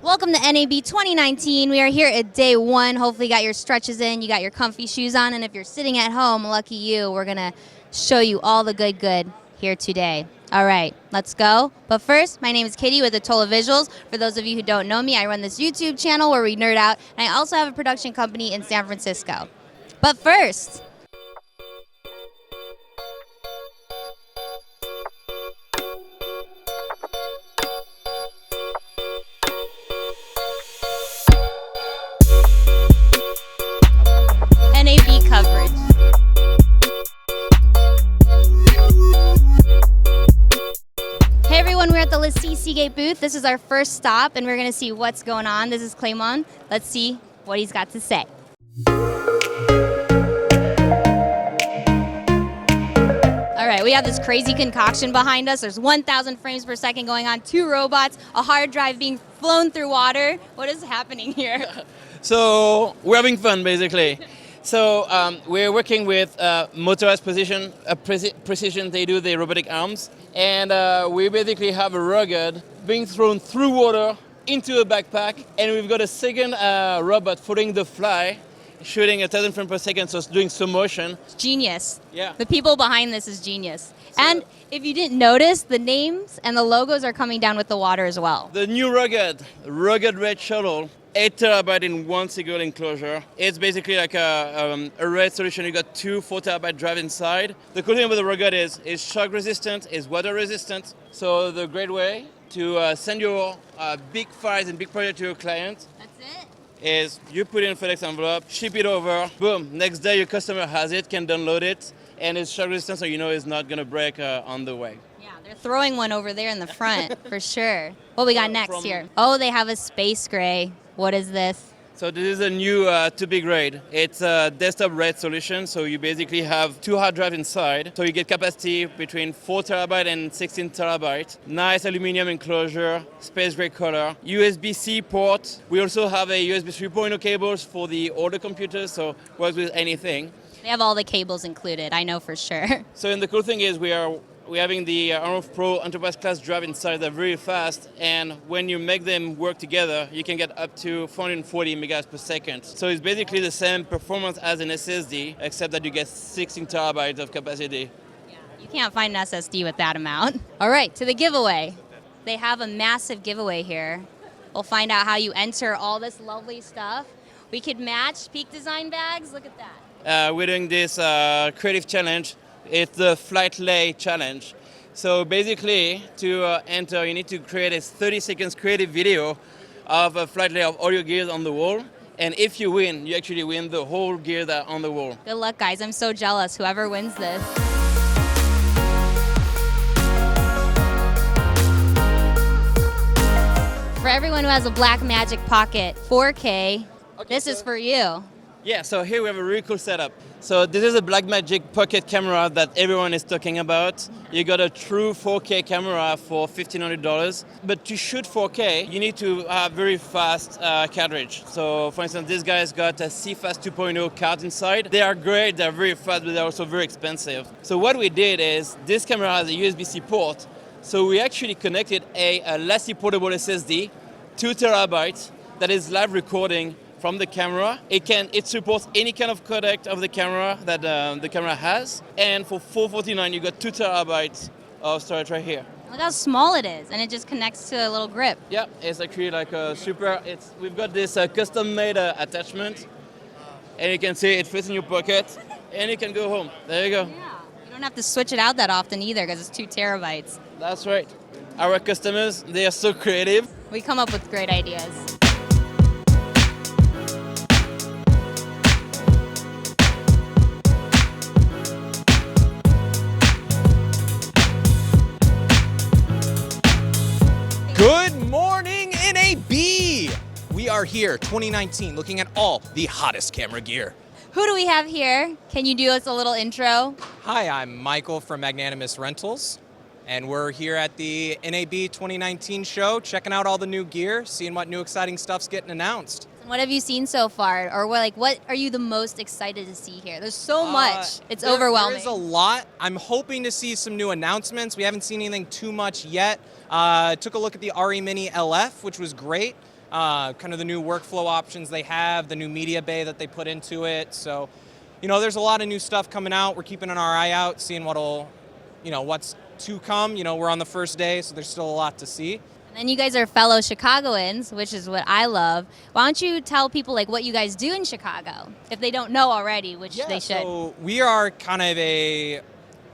Welcome to NAB 2019. We are here at day one. Hopefully you got your stretches in, you got your comfy shoes on, and if you're sitting at home, lucky you, we're going to show you all the good here today. All right, let's go. But first, my name is Katie with Atola Visuals. For those of you who don't know me, I run this YouTube channel where we nerd out, and I also have a production company in San Francisco. But first, NAB coverage. Hey everyone, we're at the Lacie Seagate booth. This is our first stop and we're going to see what's going on. This is Claymon. Let's see what he's got to say. All right, we have this crazy concoction behind us. There's 1,000 frames per second going on, 2 robots, a hard drive being flown through water. What is happening here? So we're having fun, basically. So we're working with motorized precision. They do the robotic arms, and we basically have a rugged being thrown through water into a backpack, and we've got a second robot following the fly, shooting 1,000 frames per second, so it's doing slow motion. Genius. Yeah. The people behind this is genius. And if you didn't notice, the names and the logos are coming down with the water as well. The new rugged red shuttle. 8 terabyte in one single enclosure. It's basically like a RAID solution. You got 2 4 terabyte drive inside. The cool thing about the rugged is it's shock resistant, it's water resistant. So the great way to send your big files and big project to your client. That's it? Is you put it in a FedEx envelope, ship it over, boom, next day your customer has it, can download it, and it's shock resistant, so you know it's not gonna break on the way. Yeah, they're throwing one over there in the front for sure. What we got next here? Oh, they have a space gray. What is this? So this is a new too big RAID. It's a desktop RAID solution, so you basically have 2 hard drives inside. So you get capacity between 4 terabyte and 16 terabyte. Nice aluminum enclosure, space gray color, USB-C port. We also have a USB 3.0 cables for the older computers, so works with anything. They have all the cables included, I know for sure. So and the cool thing is we're having the RF Pro Enterprise Class drive inside. They're very fast, and when you make them work together, you can get up to 440 megabytes per second. So it's basically the same performance as an SSD, except that you get 16 terabytes of capacity. Yeah, you can't find an SSD with that amount. All right, to the giveaway. They have a massive giveaway here. We'll find out how you enter all this lovely stuff. We could match Peak Design bags. Look at that. We're doing this creative challenge. It's the Flight Lay Challenge. So basically, to enter, you need to create a 30 seconds creative video of a flight lay of all your gears on the wall. And if you win, you actually win the whole gear that on the wall. Good luck, guys. I'm so jealous. Whoever wins this. For everyone who has a Blackmagic Pocket 4K, this is for you. Yeah, so here we have a really cool setup. So this is a Blackmagic Pocket camera that everyone is talking about. You got a true 4K camera for $1,500. But to shoot 4K, you need to have very fast cartridge. So for instance, this guy's got a CFast 2.0 card inside. They are great, they're very fast, but they're also very expensive. So what we did is, this camera has a USB-C port. So we actually connected a Lacie portable SSD, 2 terabytes, that is live recording from the camera. It supports any kind of codec of the camera that the camera has. And for $449, you got 2 terabytes of storage right here. Look how small it is, and it just connects to a little grip. Yeah, it's actually like a super. We've got this custom-made attachment, and you can see it fits in your pocket, and you can go home. There you go. Yeah, you don't have to switch it out that often either, because it's 2 terabytes. That's right. Our customers, they are so creative. We come up with great ideas. Good morning, NAB! We are here, 2019, looking at all the hottest camera gear. Who do we have here? Can you do us a little intro? Hi, I'm Michael from Magnanimous Rentals, and we're here at the NAB 2019 show, checking out all the new gear, seeing what new exciting stuff's getting announced. What have you seen so far? Or what are you the most excited to see here? There's so much. It's overwhelming. There's a lot. I'm hoping to see some new announcements. We haven't seen anything too much yet. Took a look at the Mozie Mini LF, which was great. kind of the new workflow options they have, the new media bay that they put into it. So, there's a lot of new stuff coming out. We're keeping our eye out, seeing what's to come. We're on the first day, so there's still a lot to see. And then you guys are fellow Chicagoans, which is what I love. Why don't you tell people what you guys do in Chicago, if they don't know already, which they should. So we are kind of a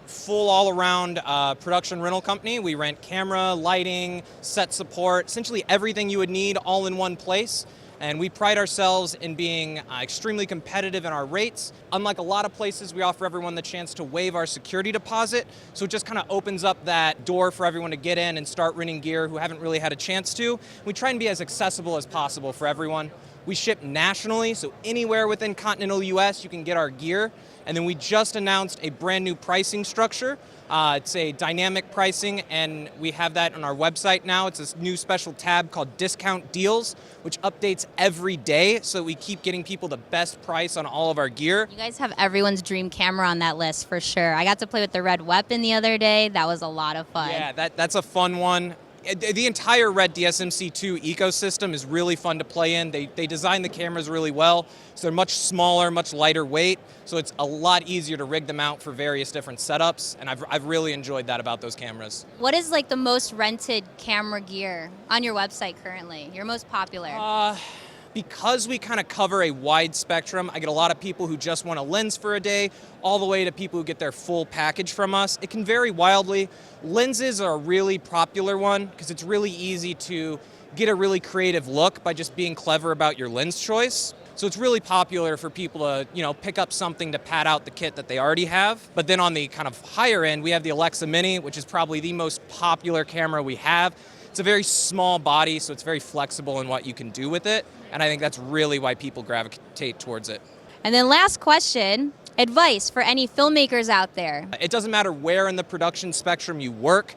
full all-around production rental company. We rent camera, lighting, set support, essentially everything you would need all in one place. And we pride ourselves in being extremely competitive in our rates. Unlike a lot of places, we offer everyone the chance to waive our security deposit. So it just kind of opens up that door for everyone to get in and start renting gear who haven't really had a chance to. We try and be as accessible as possible for everyone. We ship nationally, so anywhere within continental US you can get our gear. And then we just announced a brand new pricing structure. It's a dynamic pricing, and we have that on our website now. It's this new special tab called Discount Deals, which updates every day, so we keep getting people the best price on all of our gear. You guys have everyone's dream camera on that list for sure. I got to play with the Red Weapon the other day. That was a lot of fun. Yeah, that's a fun one. The entire Red DSMC2 ecosystem is really fun to play in. They designed the cameras really well, so they're much smaller, much lighter weight, so it's a lot easier to rig them out for various different setups, and I've really enjoyed that about those cameras. What is the most rented camera gear on your website currently? Your most popular? Because we kind of cover a wide spectrum, I get a lot of people who just want a lens for a day, all the way to people who get their full package from us. It can vary wildly. Lenses are a really popular one because it's really easy to get a really creative look by just being clever about your lens choice. So it's really popular for people to, pick up something to pad out the kit that they already have. But then on the kind of higher end, we have the Alexa Mini, which is probably the most popular camera we have. It's a very small body, so it's very flexible in what you can do with it. And I think that's really why people gravitate towards it. And then last question, advice for any filmmakers out there. It doesn't matter where in the production spectrum you work.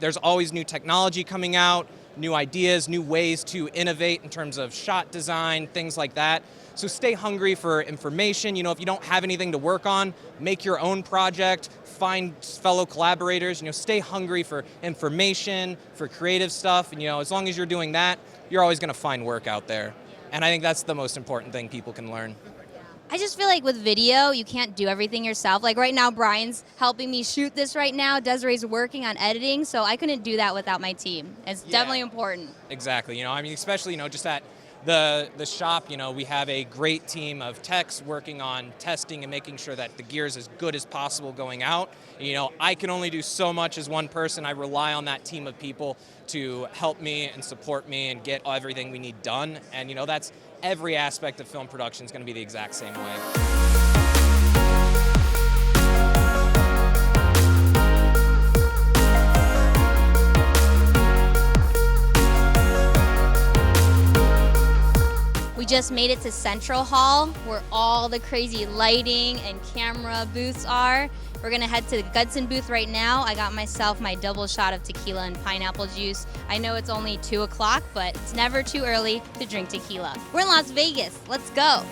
There's always new technology coming out, new ideas, new ways to innovate in terms of shot design, things like that. So stay hungry for information. If you don't have anything to work on, make your own project, find fellow collaborators, stay hungry for information, for creative stuff. And, as long as you're doing that, you're always going to find work out there. And I think that's the most important thing people can learn. I just feel like with video, you can't do everything yourself. Like right now, Brian's helping me shoot this right now. Desiree's working on editing, so I couldn't do that without my team. It's definitely important. Exactly. Especially, just at the shop, we have a great team of techs working on testing and making sure that the gear is as good as possible going out. I can only do so much as one person. I rely on that team of people to help me and support me and get everything we need done. And, that's every aspect of film production is going to be the exact same way. We just made it to Central Hall, where all the crazy lighting and camera booths are. We're gonna head to the Gudsen booth right now. I got myself my double shot of tequila and pineapple juice. I know it's only 2 o'clock, but it's never too early to drink tequila. We're in Las Vegas, let's go.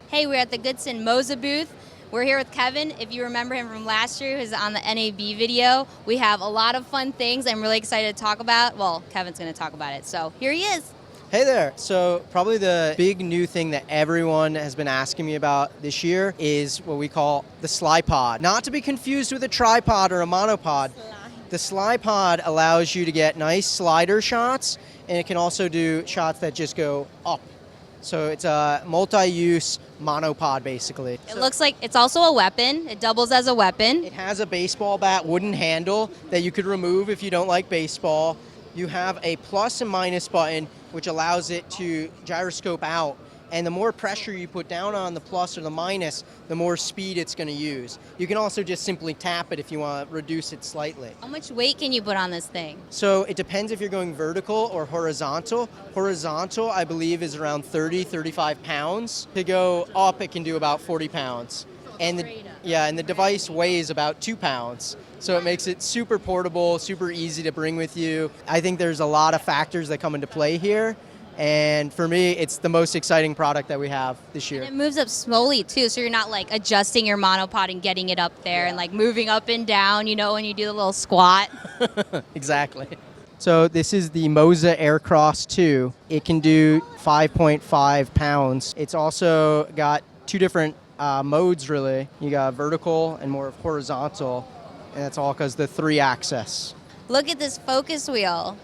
Hey, we're at the Gudsen Mozie booth. We're here with Kevin. If you remember him from last year, who's on the NAB video. We have a lot of fun things I'm really excited to talk about. Well, Kevin's going to talk about it, so here he is. Hey there. So probably the big new thing that everyone has been asking me about this year is what we call the Sly Pod. Not to be confused with a tripod or a monopod. The Sly Pod allows you to get nice slider shots, and it can also do shots that just go up. So it's a multi-use monopod, basically. It looks like it's also a weapon. It doubles as a weapon. It has a baseball bat wooden handle that you could remove if you don't like baseball. You have a plus and minus button, which allows it to gyroscope out. And the more pressure you put down on the plus or the minus, the more speed it's going to use. You can also just simply tap it if you want to reduce it slightly. How much weight can you put on this thing? So it depends if you're going vertical or horizontal. Horizontal, I believe, is around 35 pounds. To go up, it can do about 40 pounds. And the device weighs about 2 pounds. So it makes it super portable, super easy to bring with you. I think there's a lot of factors that come into play here. And for me, it's the most exciting product that we have this year. And it moves up slowly too, so you're not like adjusting your monopod and getting it up there and like moving up and down, you know, when you do the little squat. Exactly. So this is the Mozie Aircross 2. It can do 5.5 pounds. It's also got two different modes, really. You got vertical and more of horizontal, and that's all because the 3-axis. Look at this focus wheel.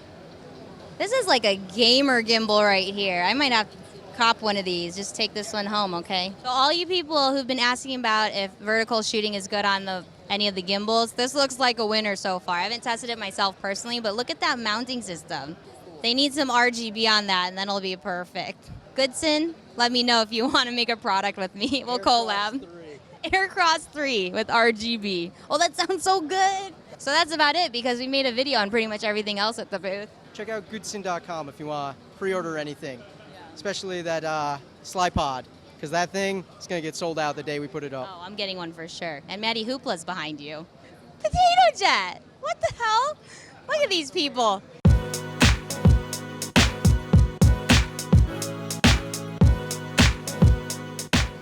This is like a gamer gimbal right here. I might have to cop one of these. Just take this one home, okay? So all you people who've been asking about if vertical shooting is good on any of the gimbals, this looks like a winner so far. I haven't tested it myself personally, but look at that mounting system. They need some RGB on that, and then it'll be perfect. Gudsen, let me know if you want to make a product with me. We'll collab. Aircross 3 with RGB. Oh, that sounds so good. So that's about it, because we made a video on pretty much everything else at the booth. Check out Gudsen.com if you want to pre-order anything, especially that Sly Pod, because that thing is going to get sold out the day we put it up. Oh, I'm getting one for sure. And Maddie Hoopla's behind you. Potato Jet! What the hell? Look at these people.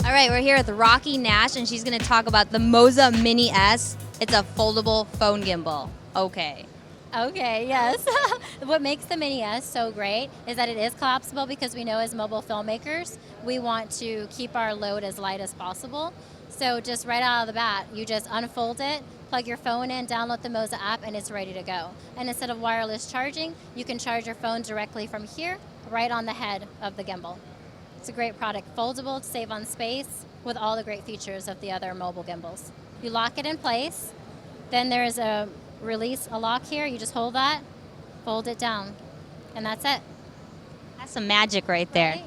All right, we're here with Rocky Nash, and she's going to talk about the Mozie Mini S. It's a foldable phone gimbal. Okay. Okay, yes. What makes the Mini S so great is that it is collapsible, because we know as mobile filmmakers, we want to keep our load as light as possible. So just right out of the bat, you just unfold it, plug your phone in, download the Mozie app, and it's ready to go. And instead of wireless charging, you can charge your phone directly from here, right on the head of the gimbal. It's a great product, foldable to save on space, with all the great features of the other mobile gimbals. You lock it in place, then there's a lock here. You just hold that, fold it down, and that's it. That's some magic right there. Right?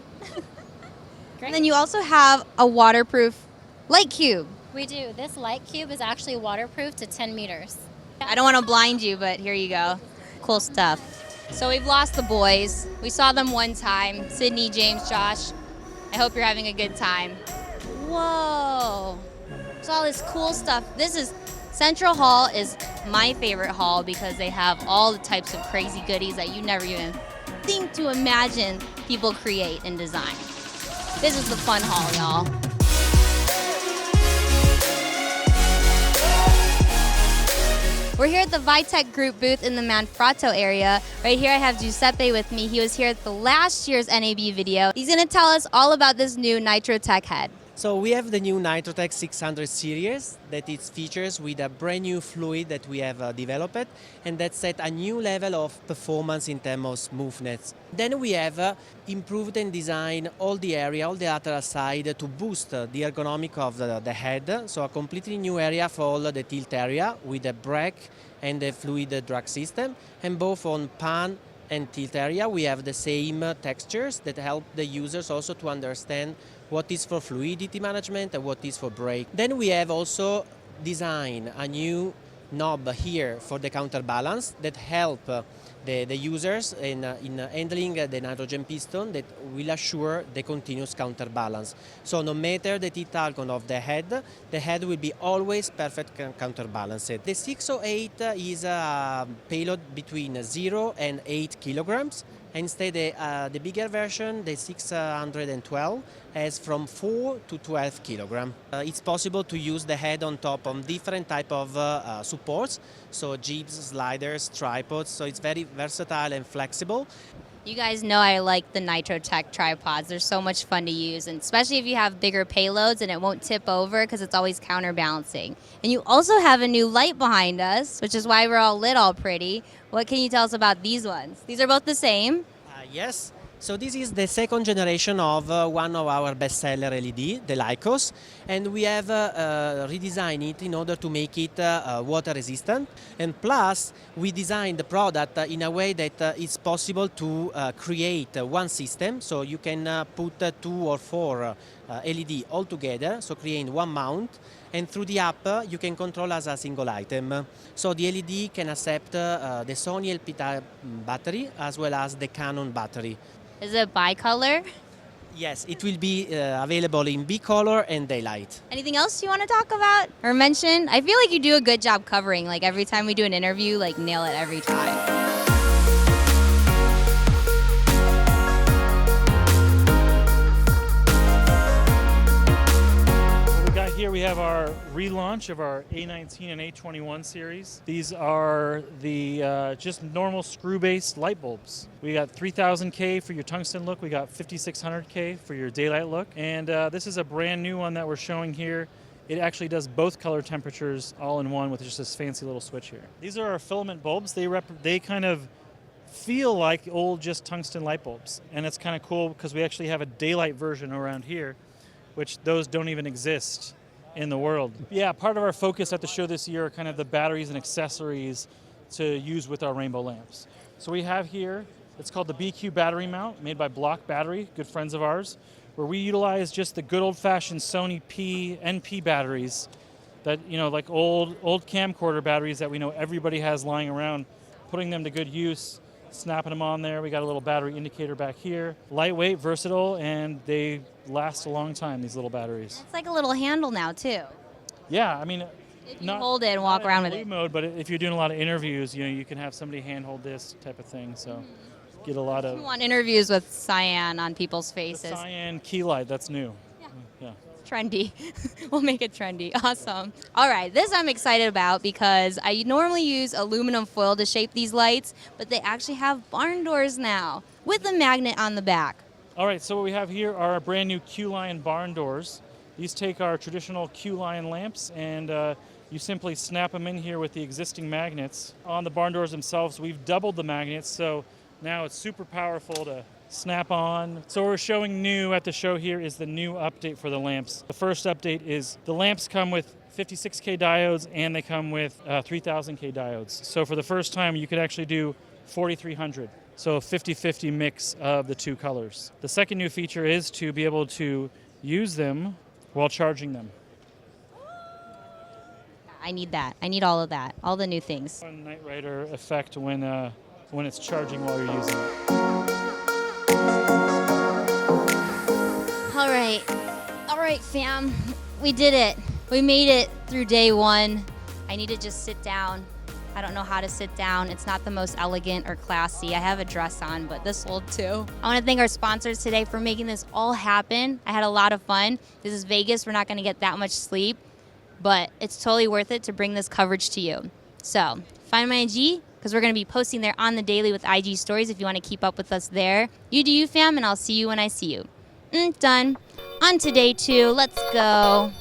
Great. And then you also have a waterproof light cube. We do. This light cube is actually waterproof to 10 meters. I don't want to blind you, but here you go. Cool stuff. So we've lost the boys. We saw them one time. Sydney, James, Josh. I hope you're having a good time. Whoa. There's all this cool stuff. Central Hall is my favorite hall, because they have all the types of crazy goodies that you never even think to imagine people create and design. This is the fun hall, y'all. We're here at the Vitech Group booth in the Manfrotto area. Right here I have Giuseppe with me. He was here at the last year's NAB video. He's going to tell us all about this new Nitro Tech head. So we have the new Nitrotech 600 series that is features with a brand new fluid that we have developed, and that set a new level of performance in terms of smoothness. Then we have improved and designed all the area, all the lateral side, to boost the ergonomic of the head. So a completely new area for all the tilt area with the brake and the fluid drag system, and both on pan and tilt area we have the same textures that help the users also to understand what is for fluidity management and what is for brake. Then we have also designed a new knob here for the counterbalance that help the users in handling the nitrogen piston, that will assure the continuous counterbalance. So no matter the tilt angle of the head will be always perfect counterbalanced. The 608 is a payload between 0 and 8 kilograms. Instead, the bigger version, the 612, has from 4 to 12 kilograms. It's possible to use the head on top of different type of supports, so jibs, sliders, tripods, so it's very versatile and flexible. You guys know I like the Nitro Tech tripods. They're so much fun to use, and especially if you have bigger payloads and it won't tip over, because it's always counterbalancing. And you also have a new light behind us, which is why we're all lit all pretty. What can you tell us about these ones? These are both the same? Yes. So this is the second generation of one of our bestseller LED, the Lycos, and we have redesigned it in order to make it water resistant. And plus, we designed the product in a way that it's possible to create one system, so you can put 2 or 4 LED all together, so creating one mount. And through the app, you can control as a single item. So the LED can accept the Sony LP battery as well as the Canon battery. Is it bicolor? Yes, it will be available in B-color and daylight. Anything else you want to talk about or mention? I feel like you do a good job covering. Like every time we do an interview, like nail it every time. here we have our relaunch of our A19 and A21 series. These are the just normal screw-based light bulbs. We got 3000K for your tungsten look. We got 5600K for your daylight look. And this is a brand new one that we're showing here. It actually does both color temperatures all in one with just this fancy little switch here. These are our filament bulbs. They kind of feel like old just tungsten light bulbs. And it's kind of cool because we actually have a daylight version around here, which those don't even exist in the world. Yeah, part of our focus at the show this year are kind of the batteries and accessories to use with our rainbow lamps. So we have here, it's called the BQ battery mount, made by Block Battery, good friends of ours, where we utilize just the good old-fashioned Sony NP batteries that, you know, like old camcorder batteries that we know everybody has lying around, putting them to good use, snapping them on there. We got a little battery indicator back here. Lightweight, versatile, and they last a long time, these little batteries. It's like a little handle now, too. Yeah, I mean, If you hold it and walk around with it. Mode, but if you're doing a lot of interviews, you know, you can have somebody handhold this type of thing. So get a lot of. You want interviews with cyan on people's faces. The cyan key light, that's new. Yeah. Trendy. We'll make it trendy. Awesome. All right, this I'm excited about because I normally use aluminum foil to shape these lights, but they actually have barn doors now with a magnet on the back. All right, so what we have here are our brand new Q-Line barn doors. These take our traditional Q-Line lamps and you simply snap them in here with the existing magnets. On the barn doors themselves, we've doubled the magnets, so now it's super powerful to snap on. So what we're showing new at the show here is the new update for the lamps. The first update is the lamps come with 56K diodes and they come with 3000K diodes. So for the first time, you could actually do 4300. So a 50-50 mix of the two colors. The second new feature is to be able to use them while charging them. I need that. I need all of that. All the new things. One Night Rider effect when it's charging while you're using it. All right, fam. We did it. We made it through day one. I need to just sit down. I don't know how to sit down. It's not the most elegant or classy. I have a dress on, but this will too. I want to thank our sponsors today for making this all happen. I had a lot of fun. This is Vegas. We're not going to get that much sleep, but it's totally worth it to bring this coverage to you. So find my IG, because we're going to be posting there on the daily with IG stories if you want to keep up with us there. You do you, fam, and I'll see you when I see you. Done. On to day two. Let's go.